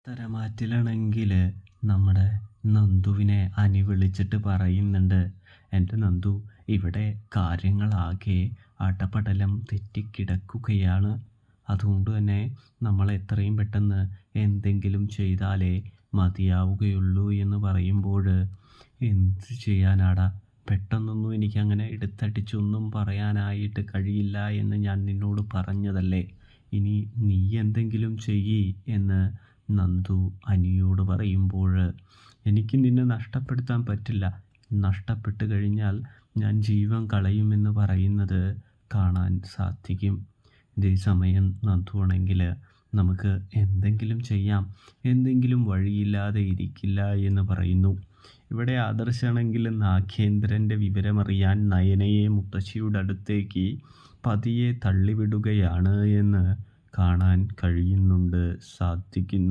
തരമാറ്റിലാണെങ്കിൽ നമ്മുടെ നന്ദുവിനെ അനി വിളിച്ചിട്ട് പറയുന്നുണ്ട്, എൻ്റെ നന്ദു, ഇവിടെ കാര്യങ്ങളാകെ അടപടലം തെറ്റിക്കിടക്കുകയാണ്. അതുകൊണ്ട് തന്നെ നമ്മൾ എത്രയും പെട്ടെന്ന് എന്തെങ്കിലും ചെയ്താലേ മതിയാവുകയുള്ളൂ എന്ന് പറയുമ്പോൾ, എന്ത് ചെയ്യാനാടാ, പെട്ടെന്നൊന്നും എനിക്കങ്ങനെ എടുത്തടിച്ചൊന്നും പറയാനായിട്ട് കഴിയില്ല എന്ന് ഞാൻ നിന്നോട് പറഞ്ഞതല്ലേ. ഇനി നീ എന്തെങ്കിലും ചെയ്യ് എന്ന് നന്ദു അനിയോട് പറയുമ്പോൾ, എനിക്ക് നിന്നെ നഷ്ടപ്പെടുത്താൻ പറ്റില്ല, നഷ്ടപ്പെട്ട് കഴിഞ്ഞാൽ ഞാൻ ജീവൻ കളയുമെന്ന് പറയുന്നത് കാണാൻ സാധിക്കും. ഇതേ സമയം നന്ദു ആണെങ്കിൽ, നമുക്ക് എന്തെങ്കിലും ചെയ്യാം, എന്തെങ്കിലും വഴിയില്ലാതെ ഇരിക്കില്ല എന്ന് പറയുന്നു. ഇവിടെ ആദർശാണെങ്കിൽ നാഗേന്ദ്രൻ്റെ വിവരമറിയാൻ നയനയെ മുത്തശ്ശിയുടെ അടുത്തേക്ക് പതിയെ തള്ളിവിടുകയാണ് എന്ന് കാണാൻ കഴിയുന്നുണ്ട്, സാധിക്കുന്നു.